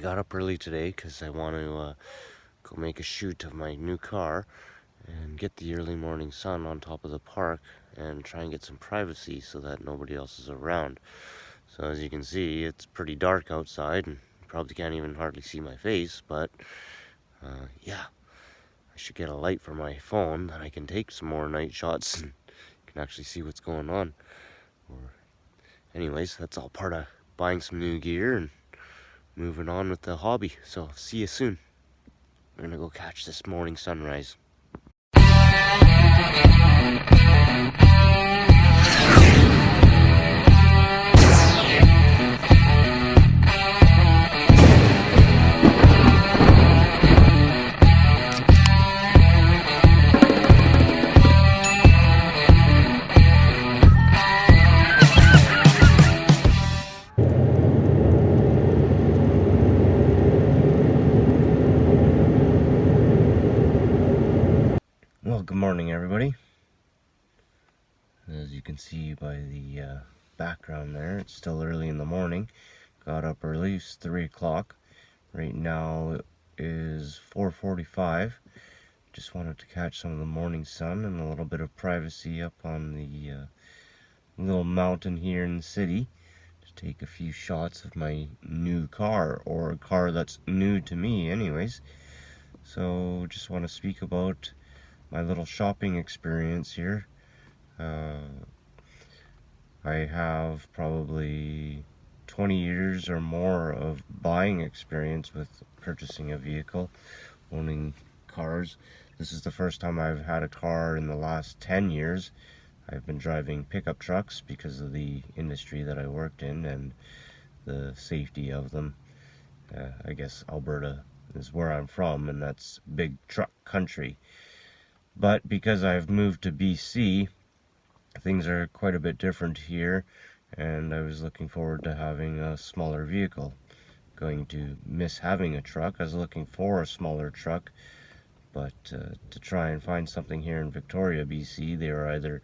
got up early today because I want to go make a shoot of my new car and get the early morning sun on top of the park and try and get some privacy so that nobody else is around. So as you can see, it's pretty dark outside and you probably can't even hardly see my face, but yeah, I should get a light for my phone that I can take some more night shots and can actually see what's going on. Anyways, that's all part of buying some new gear and moving on with the hobby. So see you soon. We're gonna go catch this morning sunrise. Well, good morning, everybody. As you can see by the background there, it's still early in the morning. Got up early, it's 3 o'clock. Right now it is 4:45. Just wanted to catch some of the morning sun and a little bit of privacy up on the little mountain here in the city. Just take a few shots of my new car, or a car that's new to me anyways. So just want to speak about my little shopping experience here. I have probably 20 years or more of buying experience with purchasing a vehicle, owning cars. This is the first time I've had a car in the last 10 years. I've been driving pickup trucks because of the industry that I worked in and the safety of them. I guess Alberta is where I'm from, and that's big truck country. But because I've moved to BC, things are quite a bit different here, and I was looking forward to having a smaller vehicle. Going to miss having a truck. I was looking for a smaller truck, but to try and find something here in Victoria, BC, they were either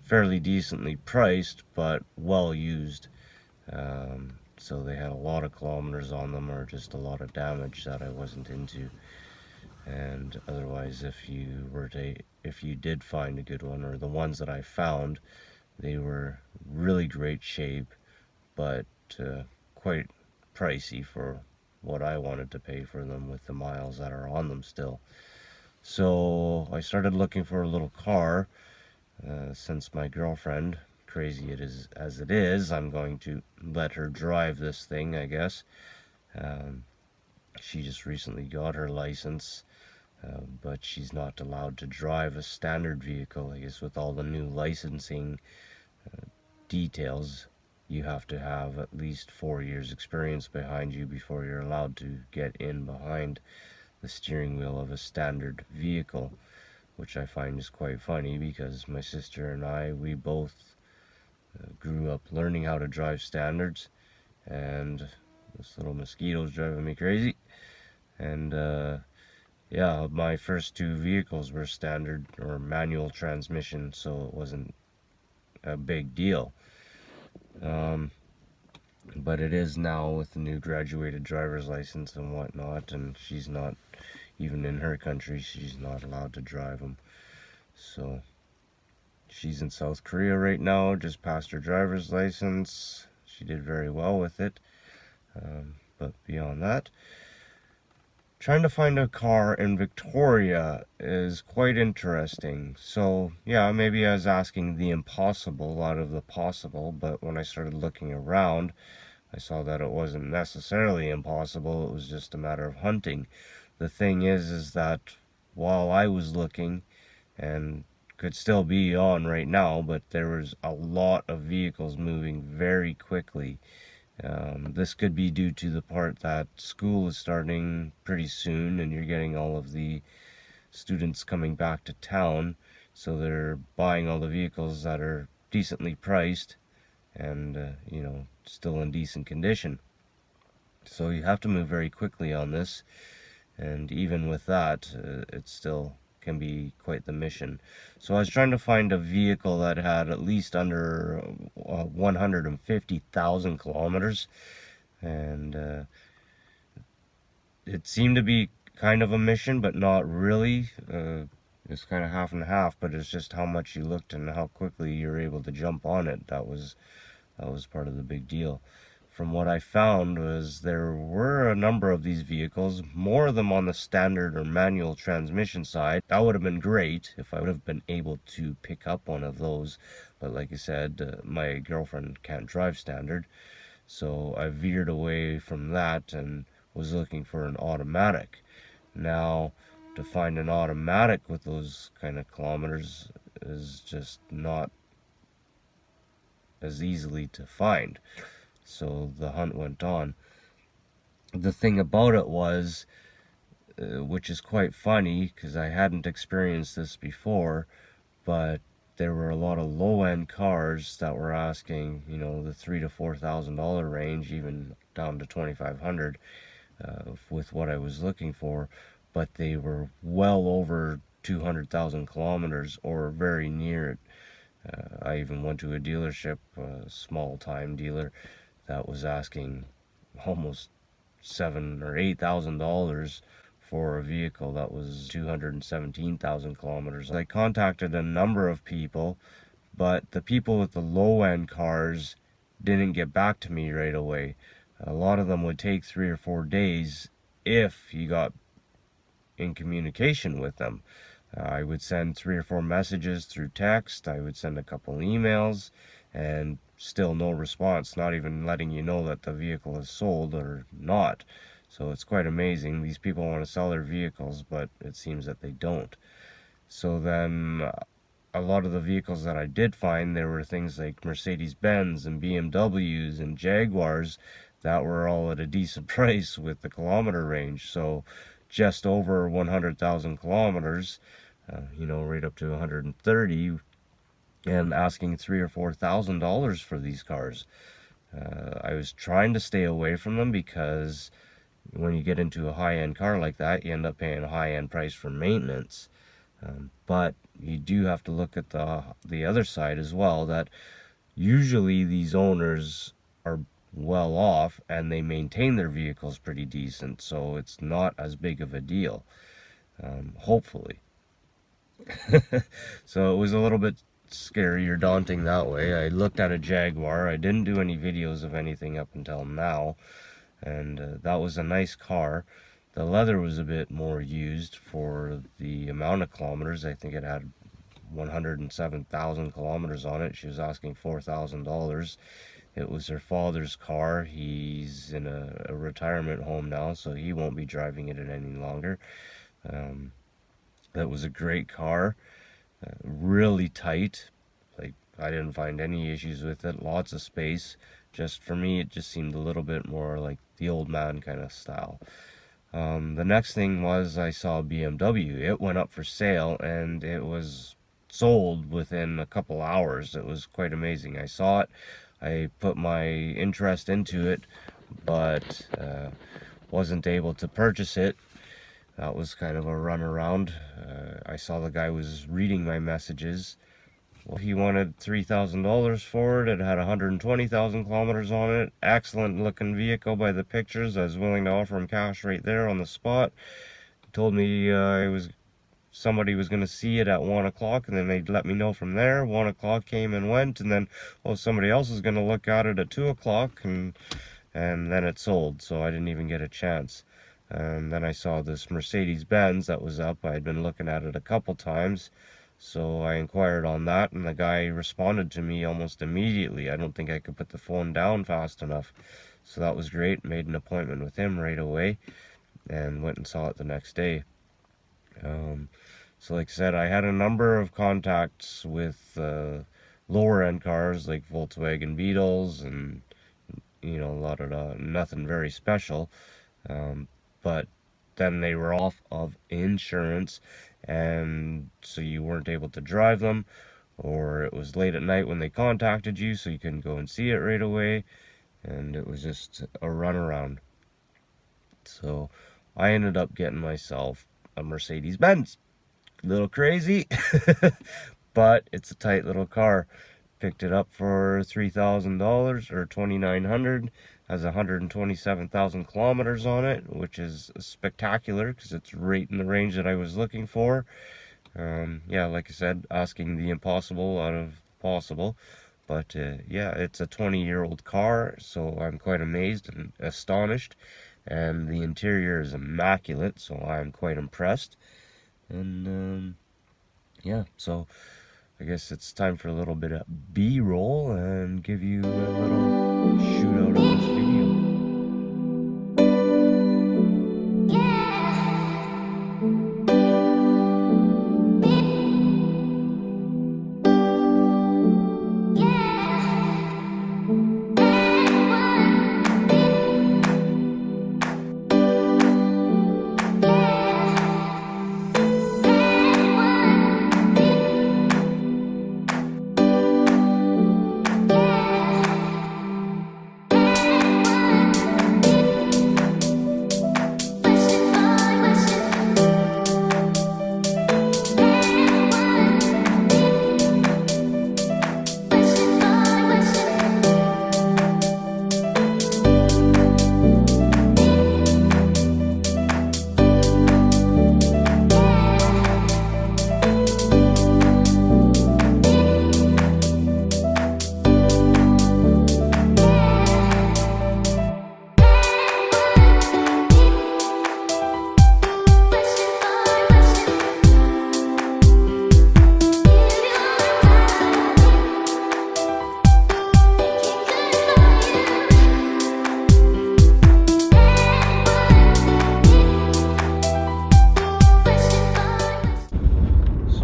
fairly decently priced but well used. So they had a lot of kilometers on them, or just a lot of damage that I wasn't into. And otherwise, if you did find a good one, or the ones that I found, they were really great shape, but quite pricey for what I wanted to pay for them with the miles that are on them still. So I started looking for a little car. Since my girlfriend, crazy it is as it is, I'm going to let her drive this thing, I guess. She just recently got her license, but she's not allowed to drive a standard vehicle. I guess with all the new licensing details, you have to have at least 4 years experience behind you before you're allowed to get in behind the steering wheel of a standard vehicle, which I find is quite funny because my sister and I, we both grew up learning how to drive standards, and this little mosquito's driving me crazy. And yeah, my first 2 vehicles were standard or manual transmission, so it wasn't a big deal. But it is now with the new graduated driver's license and whatnot, and she's not, even in her country, she's not allowed to drive them. So she's in South Korea right now, just passed her driver's license. She did very well with it. But beyond that, trying to find a car in Victoria is quite interesting. So yeah, maybe I was asking the impossible out of the possible, but when I started looking around, I saw that it wasn't necessarily impossible. It was just a matter of hunting. The thing is that while I was looking, and could still be on right now, but there was a lot of vehicles moving very quickly. This could be due to the part that school is starting pretty soon, and you're getting all of the students coming back to town, so they're buying all the vehicles that are decently priced and you know, still in decent condition. So you have to move very quickly on this, and even with that, it still can be quite the mission. So I was trying to find a vehicle that had at least under 150,000 kilometers. and it seemed to be kind of a mission, but not really. It's kind of half and half, but it's just how much you looked and how quickly you were able to jump on it. That was part of the big deal. From what I found was there were a number of these vehicles, more of them on the standard or manual transmission side. That would have been great if I would have been able to pick up one of those. But like I said, my girlfriend can't drive standard. So I veered away from that and was looking for an automatic. Now, to find an automatic with those kind of kilometers is just not as easily to find. So the hunt went on. The thing about it was, which is quite funny because I hadn't experienced this before, but there were a lot of low-end cars that were asking, the $3,000 to $4,000 range, even down to 2,500, with what I was looking for, but they were well over 200,000 kilometers or very near it. I even went to a dealership, a small-time dealer, that was asking almost $7,000 or $8,000 for a vehicle that was 217,000 kilometers. I contacted a number of people, but the people with the low-end cars didn't get back to me right away. A lot of them would take 3 or 4 days if you got in communication with them. I would send 3 or 4 messages through text. I would send a couple emails, and still no response, not even letting you know that the vehicle is sold or not. So it's quite amazing. These people want to sell their vehicles, but it seems that they don't. So then a lot of the vehicles that I did find, there were things like Mercedes-Benz and BMWs and Jaguars that were all at a decent price with the kilometer range. So just over 100,000 kilometers, right up to 130, and asking $3,000 or $4,000 for these cars. I was trying to stay away from them because when you get into a high-end car like that, you end up paying a high-end price for maintenance. But you do have to look at the other side as well, that usually these owners are well off and they maintain their vehicles pretty decent, so it's not as big of a deal, hopefully. So it was a little bit scary or daunting that way. I looked at a Jaguar. I didn't do any videos of anything up until now, and that was a nice car. The leather was a bit more used for the amount of kilometers. I think it had 107,000 kilometers on it. She was asking $4,000. It was her father's car. He's in a retirement home now, so he won't be driving it any longer. That was a great car. Really tight. Like, I didn't find any issues with it. Lots of space. Just for me, it just seemed a little bit more like the old man kind of style. The next thing was I saw a BMW. It went up for sale and it was sold within a couple hours. It was quite amazing. I saw it. I put my interest into it, but wasn't able to purchase it. That was kind of a runaround. I saw the guy was reading my messages. Well, he wanted $3,000 for it. It had 120,000 kilometers on it. Excellent looking vehicle by the pictures. I was willing to offer him cash right there on the spot. He told me somebody was going to see it at 1 o'clock, and then they'd let me know from there. 1 o'clock came and went, and then somebody else was going to look at it at 2 o'clock, and then it sold, so I didn't even get a chance. And then I saw this Mercedes-Benz that was up. I had been looking at it a couple times, so I inquired on that, and the guy responded to me almost immediately. I don't think I could put the phone down fast enough. So that was great. Made an appointment with him right away and went and saw it the next day. So like I said, I had a number of contacts with lower end cars like Volkswagen Beetles and a lot of nothing very special. But then they were off of insurance, and so you weren't able to drive them, or it was late at night when they contacted you, so you couldn't go and see it right away, and it was just a runaround. So I ended up getting myself a Mercedes-Benz. A little crazy, but it's a tight little car. Picked it up for $3,000 or $2,900. Has 127,000 kilometers on it, which is spectacular because it's right in the range that I was looking for. Yeah, like I said, asking the impossible out of possible. But yeah, it's a 20-year-old car, so I'm quite amazed and astonished. And the interior is immaculate, so I'm quite impressed. And yeah, so I guess it's time for a little bit of B-roll and give you a little shootout of this video.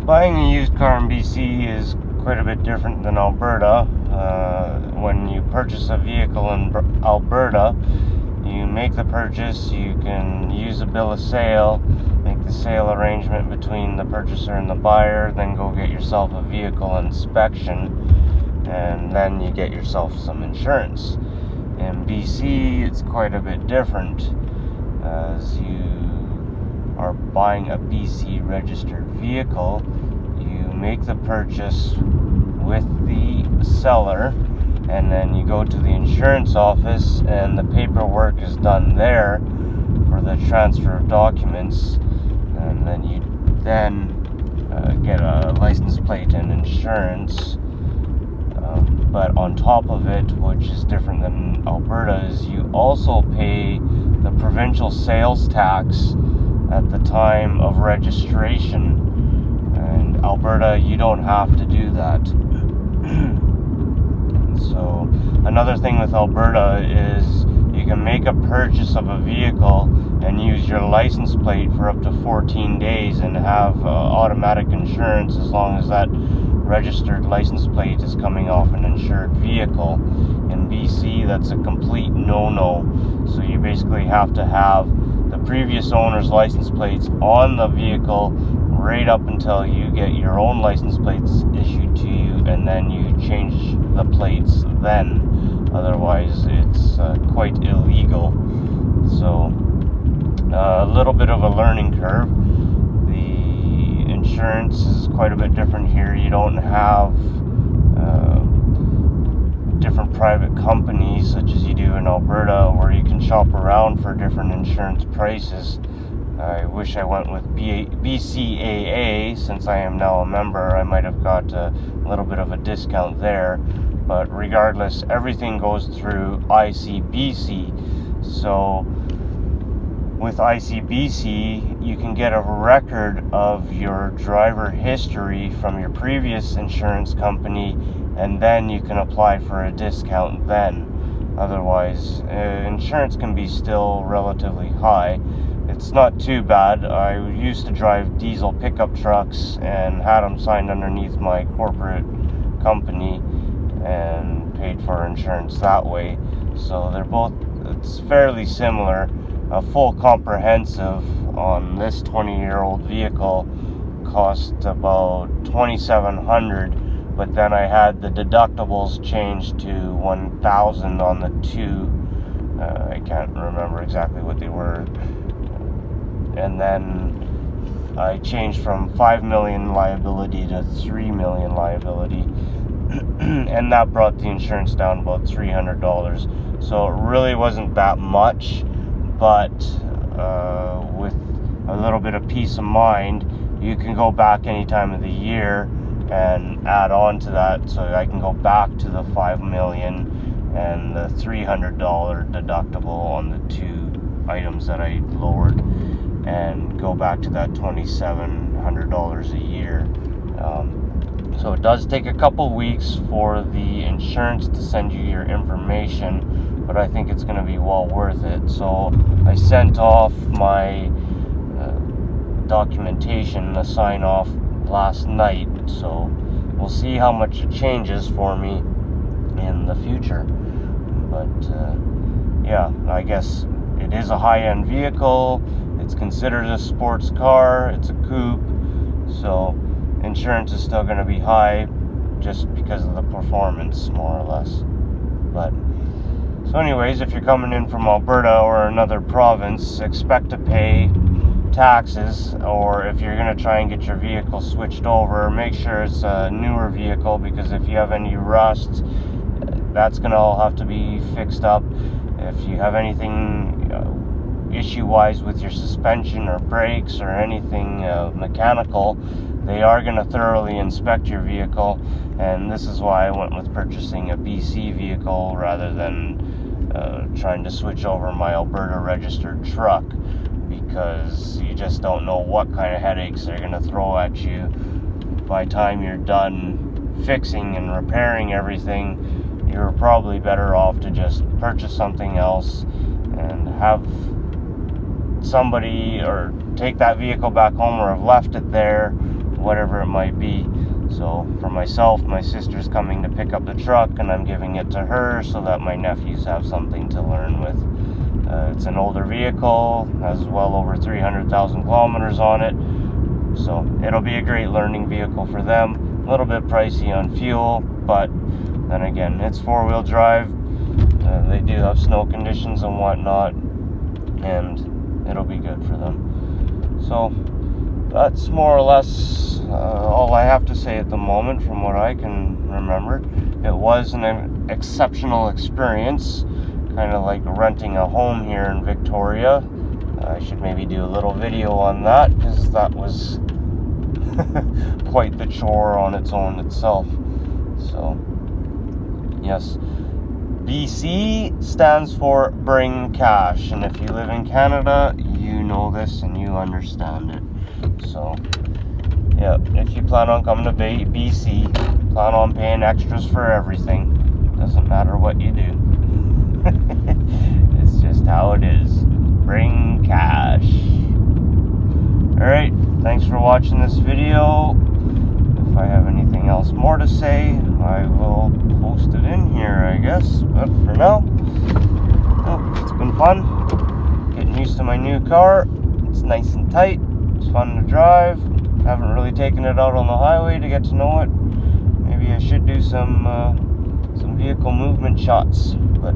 Buying a used car in BC is quite a bit different than Alberta. When you purchase a vehicle in Alberta, you make the purchase, you can use a bill of sale, make the sale arrangement between the purchaser and the buyer, then go get yourself a vehicle inspection, and then you get yourself some insurance. In BC, it's quite a bit different, as you are buying a BC registered vehicle. You make the purchase with the seller, and then you go to the insurance office and the paperwork is done there for the transfer of documents, and then you get a license plate and insurance. But on top of it, which is different than Alberta, is you also pay the provincial sales tax at the time of registration. And Alberta, you don't have to do that. So another thing with Alberta is you can make a purchase of a vehicle and use your license plate for up to 14 days and have automatic insurance as long as that registered license plate is coming off an insured vehicle. In BC, that's a complete no-no. So you basically have to have the previous owner's license plates on the vehicle right up until you get your own license plates issued to you, and then you change the plates then. Otherwise, it's quite illegal. So a little bit of a learning curve. The insurance is quite a bit different here. You don't have different private companies such as you do in Alberta, where you can shop around for different insurance prices. I wish I went with BCAA. Since I am now a member, I might have got a little bit of a discount there. But regardless, everything goes through ICBC. So with ICBC, you can get a record of your driver history from your previous insurance company, and then you can apply for a discount then. Otherwise, insurance can be still relatively high. It's not too bad. I used to drive diesel pickup trucks and had them signed underneath my corporate company and paid for insurance that way. So it's fairly similar. A full comprehensive on this 20-year-old vehicle cost about $2,700, but then I had the deductibles changed to $1,000 on the two. I can't remember exactly what they were. And then I changed from $5 million liability to $3 million liability, and that brought the insurance down about $300. so it really wasn't that much. But with a little bit of peace of mind, you can go back any time of the year and add on to that, so I can go back to the $5 million and the $300 deductible on the 2 items that I lowered, and go back to that $2,700 a year. So it does take a couple weeks for the insurance to send you your information, but I think it's going to be well worth it. So I sent off my documentation, the sign off, last night, so we'll see how much it changes for me in the future. But yeah, I guess it is a high-end vehicle. It's considered a sports car. It's a coupe, so insurance is still going to be high just because of the performance, more or less. But so anyways, if you're coming in from Alberta or another province, expect to pay taxes, or if you're going to try and get your vehicle switched over, make sure it's a newer vehicle, because if you have any rust, that's going to all have to be fixed up. If you have anything issue-wise with your suspension or brakes or anything mechanical, they are going to thoroughly inspect your vehicle, and this is why I went with purchasing a BC vehicle rather than trying to switch over my Alberta registered truck, because you just don't know what kind of headaches they're going to throw at you by the time you're done fixing and repairing everything. You're probably better off to just purchase something else and have somebody, or take that vehicle back home, or have left it there, whatever it might be. So for myself, my sister's coming to pick up the truck, and I'm giving it to her so that my nephews have something to learn with. It's an older vehicle, has well over 300,000 kilometers on it, so it'll be a great learning vehicle for them. A little bit pricey on fuel, but then again, it's 4-wheel drive. They do have snow conditions and whatnot, and it'll be good for them. So that's more or less all I have to say at the moment from what I can remember. It was an exceptional experience, kind of like renting a home here in Victoria. I should maybe do a little video on that, because that was quite the chore on its own itself. So yes, BC stands for Bring Cash, and if you live in Canada, you know this and you understand it. So yeah, if you plan on coming to BC, plan on paying extras for everything. Doesn't matter what you do. It's just how it is. Bring cash. Alright, thanks for watching this video. If I have anything else more to say, I will post it in here, I guess. But for now, it's been fun getting used to my new car. It's nice and tight. It's fun to drive. Haven't really taken it out on the highway to get to know it. Maybe I should do some vehicle movement shots, but